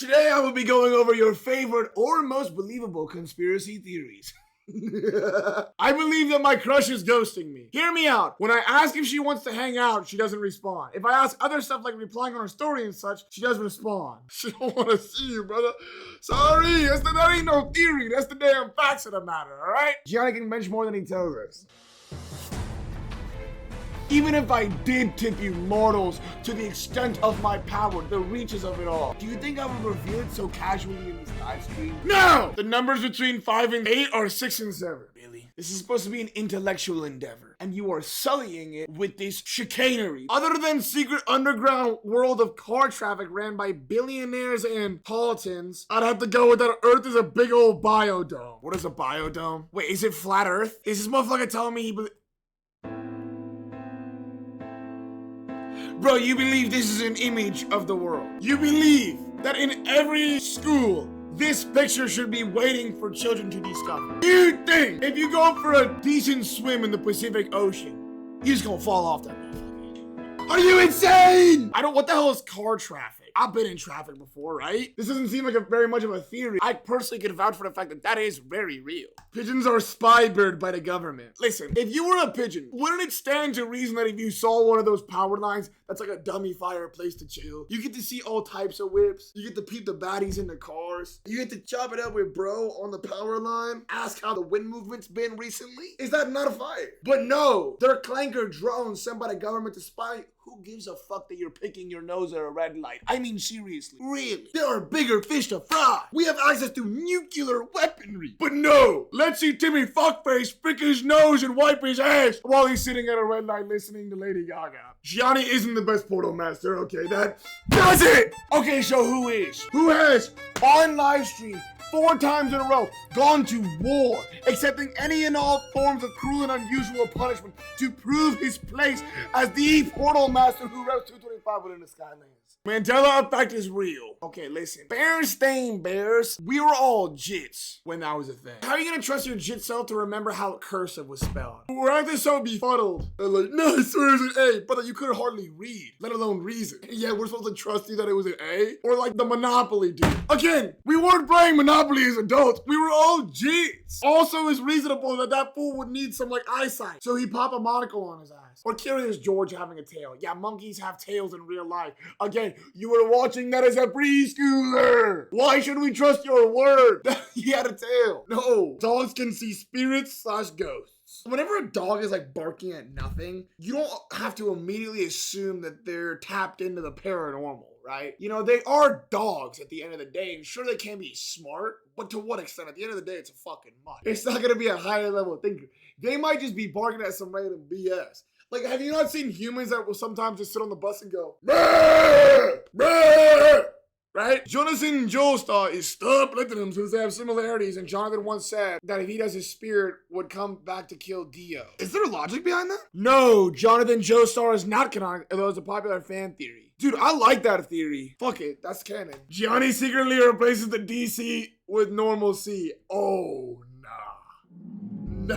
Today I will be going over your favorite or most believable conspiracy theories. I believe that my crush is ghosting me. Hear me out. When I ask if she wants to hang out, she doesn't respond. If I ask other stuff like replying on her story and such, she doesn't respond. She don't want to see you, brother. Sorry, that ain't no theory. That's the damn facts of the matter, alright? Gianni can bench more than he tells us. Even if I did tip you mortals to the extent of my power, the reaches of it all, do you think I would reveal it so casually in this live stream? No! The numbers between 5 and 8 are 6 and 7. Really? This is supposed to be an intellectual endeavor, and you are sullying it with this chicanery. Other than secret underground world of car traffic ran by billionaires and politicians, I'd have to go with that Earth is a big old biodome. What is a biodome? Wait, is it flat Earth? Is this motherfucker telling me he Bro, you believe this is an image of the world. You believe that in every school, this picture should be waiting for children to discover. You think if you go for a decent swim in the Pacific Ocean, you're just gonna fall off that motherfucker. Are you insane? What the hell is car traffic? I've been in traffic before, right? This doesn't seem like very much of a theory. I personally could vouch for the fact that that is very real. Pigeons are spy bird by the government. Listen, if you were a pigeon, wouldn't it stand to reason that if you saw one of those power lines that's like a dummy fireplace to chill, you get to see all types of whips, you get to peep the baddies in the cars, you get to chop it up with bro on the power line, ask how the wind movement's been recently? Is that not a fire? But no, they're clanker drones sent by the government to spy. Who gives a fuck that you're picking your nose at a red light? I mean, seriously. Really? There are bigger fish to fry. We have access to nuclear weaponry. But no, let's see Timmy Fuckface pick his nose and wipe his ass while he's sitting at a red light listening to Lady Gaga. Gianni isn't the best portal master, okay? That does it! Okay, so who is? Who has, on live stream, 4 times in a row, gone to war, accepting any and all forms of cruel and unusual punishment to prove his place as the portal master who wrote 225 within the Skylands. Mandela effect is real. Okay, listen. Berenstain Bears, we were all jits when that was a thing. How are you gonna trust your jit self to remember how cursive was spelled? We're acting so befuddled. They're like, no, I swear it was an A, but you could hardly read, let alone reason. Yeah, we're supposed to trust you that it was an A? Or like the Monopoly dude. Again, we weren't playing Monopoly as adults. We were all jits. Also, it's reasonable that that fool would need some like eyesight, so he pop a monocle on his eyes. Or Curious George having a tail. Yeah, monkeys have tails in real life. Again, you were watching that as a preschooler. Why should we trust your word that he had a tail? No, dogs can see spirits/ghosts. Whenever a dog is like barking at nothing, you don't have to immediately assume that they're tapped into the paranormal, right? You know, they are dogs at the end of the day, and sure they can be smart, but to what extent? At the end of the day, it's a fucking mutt. It's not gonna be a higher level thinker. They might just be barking at some random BS. Like, have you not seen humans that will sometimes just sit on the bus and go, "Brrr, brrr," right? Jonathan Joestar is stop letting them since they have similarities, and Jonathan once said that if he does, his spirit would come back to kill Dio. Is there logic behind that? No, Jonathan Joestar is not canonic, although it's a popular fan theory. Dude, I like that theory. Fuck it, that's canon. Gianni secretly replaces the DC with normal C. Oh, nah. No.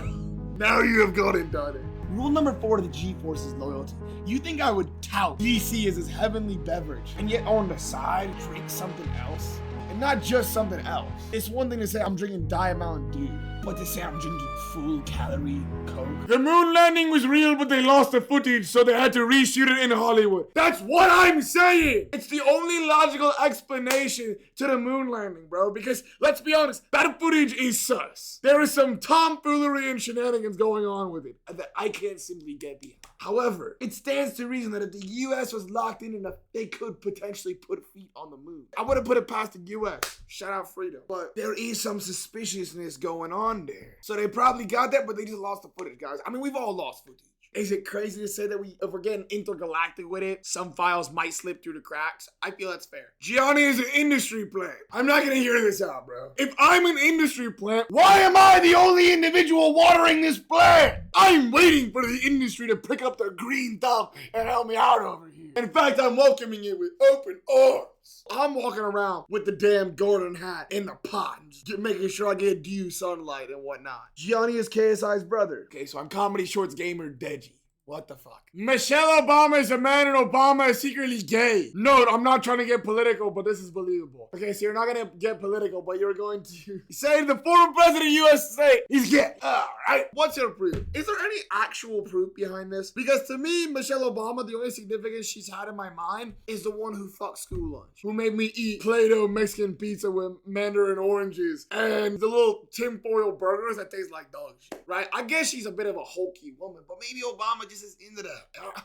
Now you have gone and done it. Rule number 4 of the G-Force is loyalty. You think I would tout DC as his heavenly beverage, and yet on the side, drink something else? And not just something else. It's one thing to say I'm drinking Diet Mountain Dew, but to say I'm drinking full calorie Coke. The moon landing was real, but they lost the footage, so they had to reshoot it in Hollywood. That's what I'm saying! It's the only logical explanation to the moon landing, bro, because let's be honest, that footage is sus. There is some tomfoolery and shenanigans going on with it that I can't simply get behind. However, it stands to reason that if the US was locked in enough, they could potentially put feet on the moon. I wouldn't put it past the US. Shout out freedom. But there is some suspiciousness going on there. So they probably got that, but they just lost the footage, guys. I mean, we've all lost footage. Is it crazy to say that if we're getting intergalactic with it, some files might slip through the cracks? I feel that's fair. Gianni is an industry plant. I'm not gonna hear this out, bro. If I'm an industry plant, why am I the only individual watering this plant? I'm waiting for the industry to pick up their green thumb and help me out over here. In fact, I'm welcoming it with open arms. I'm walking around with the damn Gordon hat in the pot, just making sure I get due sunlight and whatnot. Gianni is KSI's brother. Okay, so I'm Comedy Shorts Gamer Deji. What the fuck? Michelle Obama is a man and Obama is secretly gay. Note, I'm not trying to get political, but this is believable. Okay, so you're not gonna get political, but you're going to say the former president of USA is gay. Alright, what's your proof? Is there any actual proof behind this? Because to me, Michelle Obama, the only significance she's had in my mind is the one who fucked school lunch. Who made me eat Play-Doh Mexican pizza with mandarin oranges and the little tinfoil burgers that taste like dog shit, right? I guess she's a bit of a hokey woman, but maybe Obama just is into that.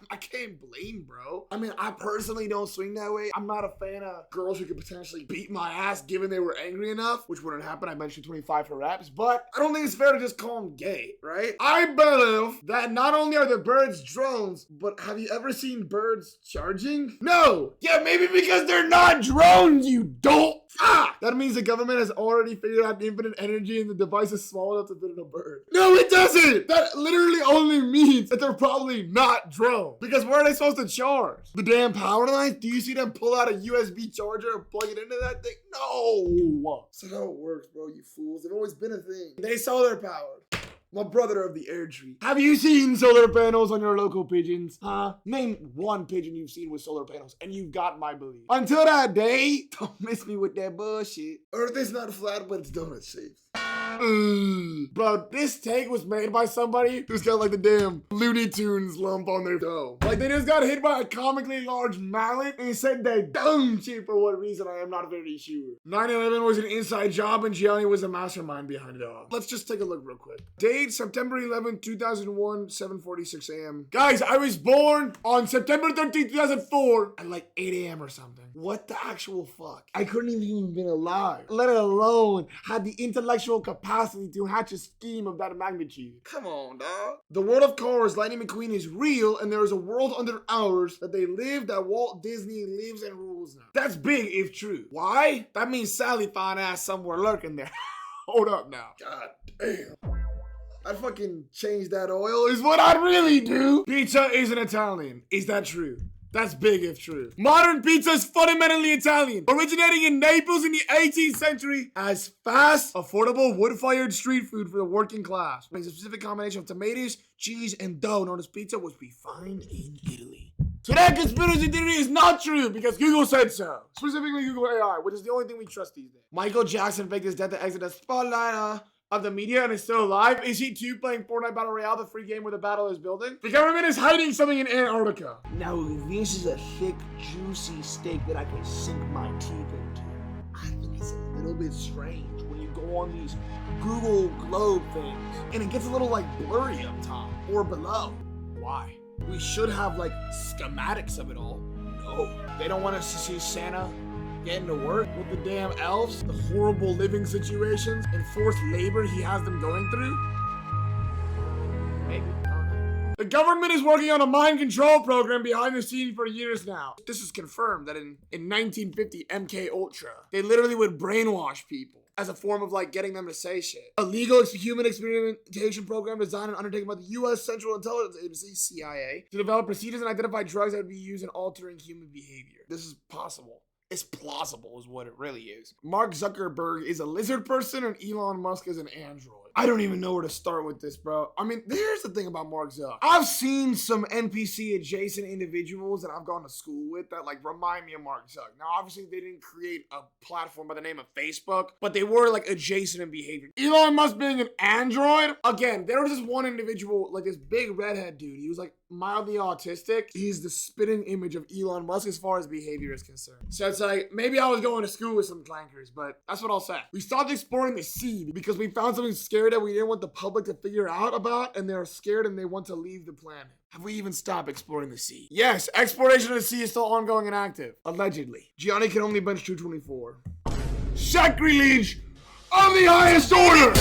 I can't blame, bro. I mean, I personally don't swing that way. I'm not a fan of girls who could potentially beat my ass given they were angry enough, which wouldn't happen. I mentioned 25 for reps, but I don't think it's fair to just call them gay, right? I believe that not only are the birds drones, but have you ever seen birds charging? No! Yeah, maybe because they're not drones, you dolt! Ah! That means the government has already figured out infinite energy and the device is small enough to fit in a bird. No, it doesn't! That literally only means that they're probably not drones. Because where are they supposed to charge? The damn power lines? Do you see them pull out a USB charger and plug it into that thing? No! That's how it works, bro, you fools. They've always been a thing. They solar powered. My brother of the air tree. Have you seen solar panels on your local pigeons? Huh? Name one pigeon you've seen with solar panels and you've got my belief. Until that day, don't miss me with that bullshit. Earth is not flat, but it's donut shaped. Bro, this take was made by somebody who's got like the damn Looney Tunes lump on their toe. Like they just got hit by a comically large mallet and said they dumb shit for what reason I am not very sure. 9/11 was an inside job and Gianni was a mastermind behind it all. Let's just take a look real quick. Date September 11, 2001, 7:46 a.m. Guys, I was born on September 13, 2004 at like 8 a.m. or something. What the actual fuck? I couldn't even been alive, let alone had the intellectual capacity to hatch a scheme of that magnitude. Come on, dog. The world of cars, Lightning McQueen, is real, and there is a world under ours that they live that Walt Disney lives and rules now. That's big if true. Why? That means Sally fine ass somewhere lurking there. Hold up now. God damn. I'd fucking change that oil is what I'd really do. Pizza isn't Italian. Is that true? That's big if true. Modern pizza is fundamentally Italian, originating in Naples in the 18th century as fast, affordable, wood-fired street food for the working class. It makes a specific combination of tomatoes, cheese, and dough known as pizza was refined in Italy. So that conspiracy theory is not true because Google said so. Specifically Google AI, which is the only thing we trust these days. Michael Jackson faked his death to exit the spotlight of the media and is still alive. Is he too playing Fortnite Battle Royale, the free game where the battle is building? The government is hiding something in Antarctica. Now, this is a thick, juicy steak that I can sink my teeth into. I think it's a little bit strange when you go on these Google Globe things and it gets a little like blurry up top or below. Why? We should have like schematics of it all. No, they don't want us to see Santa getting to work with the damn elves, the horrible living situations, and forced labor he has them going through? Maybe. I don't know. The government is working on a mind control program behind the scenes for years now. This is confirmed that in 1950 MK Ultra, they literally would brainwash people as a form of like getting them to say shit. A legal human experimentation program designed and undertaken by the U.S. Central Intelligence Agency, CIA, to develop procedures and identify drugs that would be used in altering human behavior. This is possible. It's plausible is what it really is. Mark Zuckerberg is a lizard person and Elon Musk is an android. I don't even know where to start with this, bro. I mean, here's the thing about Mark Zuck. I've seen some NPC adjacent individuals that I've gone to school with that like remind me of Mark Zuck. Now, obviously they didn't create a platform by the name of Facebook, but they were like adjacent in behavior. Elon Musk being an android, again, there was this one individual, like this big redhead dude. He was like mildly autistic. He's the spitting image of Elon Musk as far as behavior is concerned. So it's like, maybe I was going to school with some clankers, but that's what I'll say. We stopped exploring the sea because we found something scary that we didn't want the public to figure out about, and they're scared and they want to leave the planet. Have we even stopped exploring the sea? Yes, exploration of the sea is still ongoing and active. Allegedly. Gianni can only bench 224. Sacrilege of the highest order!